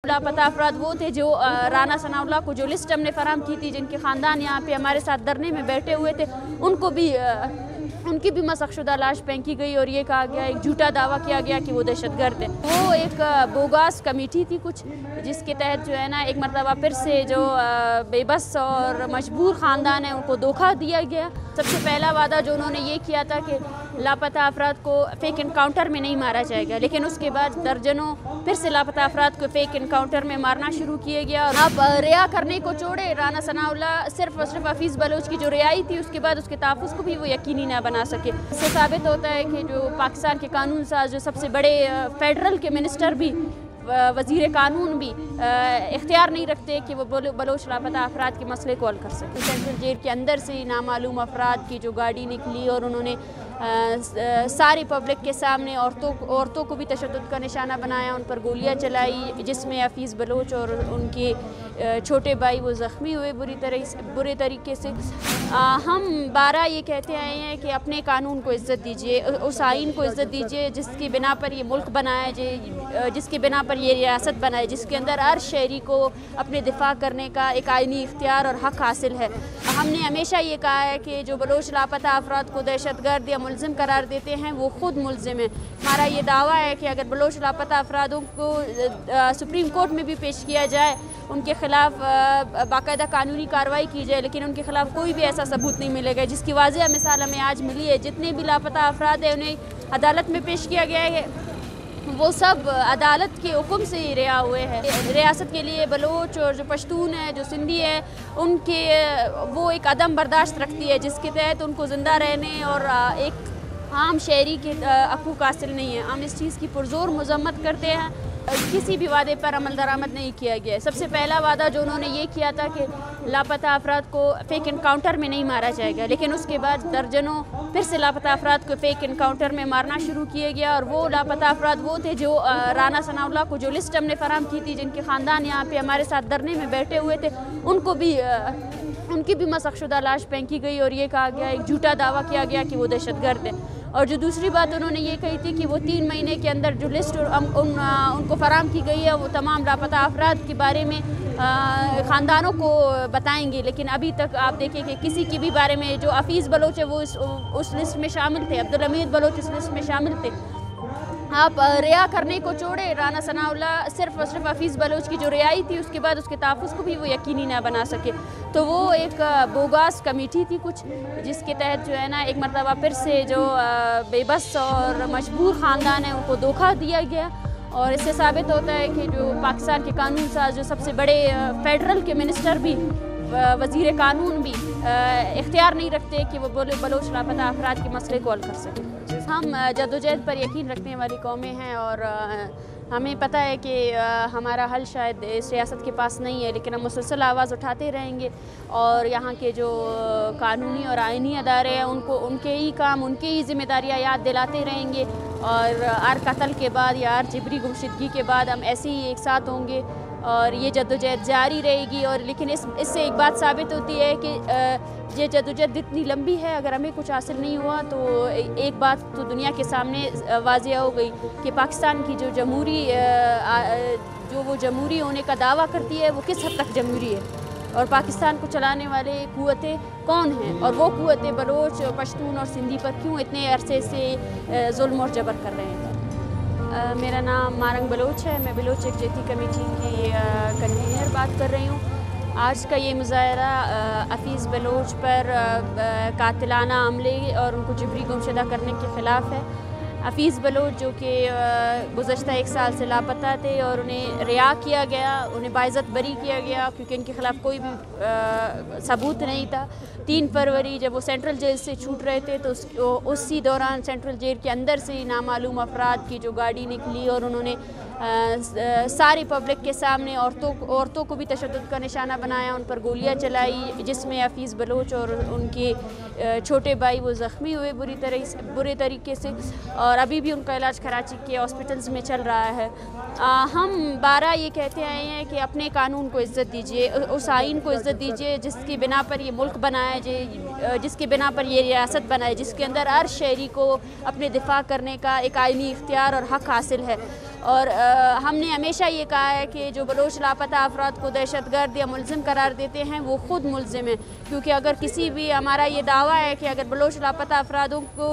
लापता अफराद वो थे जो राना सनाउल्लाह को जो लिस्ट हमने फराहम की थी, जिनके ख़ानदान यहाँ पे हमारे साथ धरने में बैठे हुए थे, उनको भी उनकी भी मशक़शुदा लाश फेंकी गई और ये कहा गया, एक झूठा दावा किया गया कि वो दहशतगर्द है। वो एक बोगास कमेटी थी कुछ, जिसके तहत जो है ना एक मरतबा फिर से जो बेबस और मजबूर ख़ानदान है उनको धोखा दिया गया। सबसे पहला वादा जो उन्होंने ये किया था कि लापता अफराद को फेक इनकाउंटर में नहीं मारा जाएगा, लेकिन उसके बाद दर्जनों फिर से लापता अफराद को फेक इनकाउंटर में मारना शुरू किया गया। और अब रिहा करने को छोड़े, राना सनाउल्लाह सिर्फ और सिर्फ हफीज़ बलोच की जो रिहाई थी उसके बाद उसके तहफ़्फ़ुज़ को भी वो यकीनी ना बना सके। इससे साबित होता है कि जो पाकिस्तान के कानून साज जो सबसे बड़े फेडरल के मिनिस्टर भी, वज़ीर कानून भी इख्तियार नहीं रखते कि वो बलोच लापता अफराद के मसले को हल कर सकें। सेंट्रल जेल के अंदर से नामालूम अफराद की जो गाड़ी निकली और उन्होंने सारी पब्लिक के सामने औरतों को भी तशद्दुद का निशाना बनाया, उन पर गोलियां चलाई, जिसमें हफीज़ बलोच और उनके छोटे भाई वो ज़ख्मी हुए बुरे तरीके से। हम 12 ये कहते आए हैं कि अपने कानून को इज़्ज़त दीजिए, उस आइन को इज़्ज़त दीजिए जिसकी बिना पर ये मुल्क बनाया जाए, जिसकी बिना पर ये रियासत बनाए, जिसके अंदर हर शहरी को अपने दिफा करने का एक आइनी इख्तियार और हक़ हासिल है। हमने हमेशा ये कहा है कि जो बलोच लापता अफराद को दहशतगर्द या मुल्ज़िम करार देते हैं वो ख़ुद मुल्ज़िम है। हमारा ये दावा है कि अगर बलोच लापता अफरादों को सुप्रीम कोर्ट में भी पेश किया जाए, उनके ख़िलाफ़ बाकायदा कानूनी कार्रवाई की जाए, लेकिन उनके ख़िलाफ़ कोई भी ऐसा सबूत नहीं मिलेगा, जिसकी वाज़ेह मिसाल हमें आज मिली है। जितने भी लापता अफराद हैं उन्हें अदालत में पेश किया गया है, वो सब अदालत के हुक्म से ही रिहा हुए हैं। रियासत के लिए बलोच और जो पश्तून है, जो सिंधी है, उनके वो एक अदम बर्दाश्त रखती है जिसके तहत उनको ज़िंदा रहने और एक आम शहरी के हकूक़ हासिल नहीं है। हम इस चीज़ की पुरज़ोर मज़म्मत करते हैं। किसी भी वादे पर अमल दरामद नहीं किया गया। सबसे पहला वादा जो उन्होंने ये किया था कि लापता अफराद को फेक इनकाउंटर में नहीं मारा जाएगा, लेकिन उसके बाद दर्जनों फिर से लापता अफराद को फेक इनकाउंटर में मारना शुरू किया गया। और वो लापता अफराद वो थे जो राना सनाउल्लाह को जो लिस्ट हमने फराहम की थी, जिनके ख़ानदान यहाँ पे हमारे साथ धरने में बैठे हुए थे, उनको भी उनकी भी मशक़शुदा लाश फेंकी गई और ये कहा गया, एक झूठा दावा किया गया कि वो दहशतगर्द है। और जो दूसरी बात उन्होंने ये कही थी कि वो 3 महीने के अंदर जो लिस्ट उनको फराहम की गई है वो तमाम लापता अफराद के बारे में ख़ानदानों को बताएंगे, लेकिन अभी तक आप देखिए कि किसी के भी बारे में, जो हफीज़ बलोच है वो उस लिस्ट में शामिल थे, अब्दुल हमीद बलोच इस लिस्ट में शामिल थे। आप रिहा करने को छोड़े, राना सनाउल्लाह सिर्फ और सिर्फ हफीज़ बलोच की जो रिहाई थी उसके बाद उसके तहफ़्फ़ुज़ को भी वो यकीनी ना बना सके। तो वो एक बोगास कमेटी थी कुछ, जिसके तहत जो है ना एक मरतबा फिर से जो बेबस और मजबूर ख़ानदान है उनको धोखा दिया गया। और इससे साबित होता है कि जो पाकिस्तान के कानून साज जो सबसे बड़े फेडरल के मिनिस्टर भी, वज़ीर कानून भी इख्तियार नहीं रखते कि वो बलोच लापता अफराद के मसले को हल कर सकें। हम जद्दोजहद पर यकीन रखने वाली कौमें हैं और हमें पता है कि हमारा हल शायद इस रियासत के पास नहीं है, लेकिन हम मुसलसल आवाज़ उठाते रहेंगे और यहाँ के जो कानूनी और आइनी अदारे हैं उनको उनके ही काम, उनकी ही ज़िम्मेदारियाँ याद दिलाते रहेंगे। और हर कत्ल के बाद या हर जिबरी गुमशुदगी के बाद हम ऐसे ही एक साथ होंगे और ये जद्दोजहद जारी रहेगी। और लेकिन इससे एक बात साबित होती है कि ये जद्दोजहद इतनी लंबी है, अगर हमें कुछ हासिल नहीं हुआ तो एक बात तो दुनिया के सामने वाज़ेह हो गई कि पाकिस्तान की जो जमहूरी होने का दावा करती है वो किस हद तक जमहूरी है और पाकिस्तान को चलाने वाले क़ुव्वतें कौन हैं, और वो क़ुव्वतें बलोच, पश्तून और सिंधी पर क्यों इतने अरसे से जुल्म और जबर कर रहे हैं। मेरा नाम मारंग बलोच है, मैं बलोच यकजहती कमेटी की कन्वीनर बात कर रही हूँ। आज का ये मुज़ाहरा हफीज़ बलोच पर कातिलाना हमले और उनको जिबरी गुमशुदा करने के ख़िलाफ़ है। हफीज़ बलोच जो कि गुज़श्ता 1 साल से लापता थे और उन्हें रिहा किया गया, उन्हें बाइज़्ज़त बरी किया गया क्योंकि उनके ख़िलाफ़ कोई भी सबूत नहीं था। 3 फरवरी जब वो सेंट्रल जेल से छूट रहे थे तो उसी दौरान सेंट्रल जेल के अंदर से नामालूम अफराद की जो गाड़ी निकली और उन्होंने सारी पब्लिक के सामने औरतों को भी तशद्दुद का निशाना बनाया, उन पर गोलियां चलाई, जिसमें हफीज़ बलोच और उनके छोटे भाई वो ज़ख्मी हुए बुरे तरीके से और अभी भी उनका इलाज कराची के हॉस्पिटल्स में चल रहा है। हम 12 ये कहते आए हैं कि अपने कानून को इज़्ज़त दीजिए, उस आइन को इज़्ज़त दीजिए जिसकी बिना पर ये मुल्क बनाया जाए, जिसकी बिना पर ये रियासत बनाए, जिसके अंदर हर शहरी को अपने दिफा करने का एक आइनी इख्तियार और हक़ हासिल है। और हमने हमेशा ये कहा है कि जो बलोच लापता अफराद को दहशतगर्द या मुलजिम करार देते हैं वो ख़ुद मुलजिम है, क्योंकि अगर किसी भी, हमारा ये दावा है कि अगर बलोच लापता अफरादों को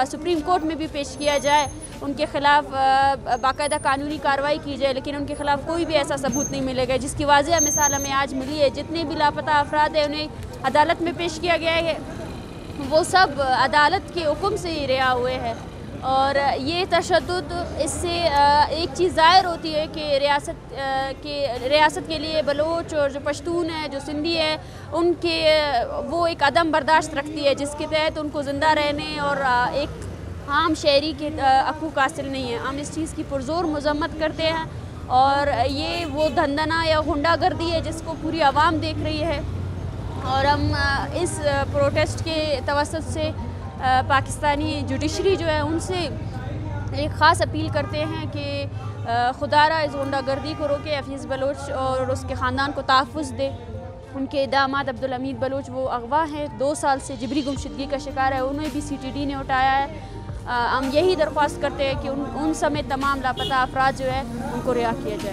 सुप्रीम कोर्ट में भी पेश किया जाए, उनके ख़िलाफ़ बाकायदा कानूनी कार्रवाई की जाए, लेकिन उनके ख़िलाफ़ कोई भी ऐसा सबूत नहीं मिलेगा, जिसकी वाज़ेह मिसाल हमें आज मिली है। जितने भी लापता अफराद हैं उन्हें अदालत में पेश किया गया है, वो सब अदालत के हुक्म से ही रिहा हुए हैं। और ये तशद्दुद, इससे एक चीज़ ज़ाहिर होती है कि रियासत के लिए बलोच और जो पश्तून है, जो सिंधी है, उनके वो एक अदम बर्दाश्त रखती है, जिसके तहत उनको ज़िंदा रहने और एक आम शहरी के हकूक़ हासिल नहीं है। हम इस चीज़ की पुरज़ोर मज़म्मत करते हैं और ये वो धंधना या गुंडागर्दी है जिसको पूरी आवाम देख रही है। और हम इस प्रोटेस्ट के तवस्सुत से पाकिस्तानी जुडिशरी जो है उनसे एक ख़ास अपील करते हैं कि खुदारा इस गुंडागर्दी को रोके, हफीज़ बलोच और उसके ख़ानदान को तहफ़्फ़ुज़ दे। उनके दामाद अब्दुल हमीद बलोच वो अगवा हैं, 2 साल से जिबरी गुमशुदगी का शिकार है, उन्हें भी CTD ने उठाया है। हम यही दरख्वास्त करते हैं कि उन समेत तमाम लापता अफराद जो है उनको रिहा किया जाए।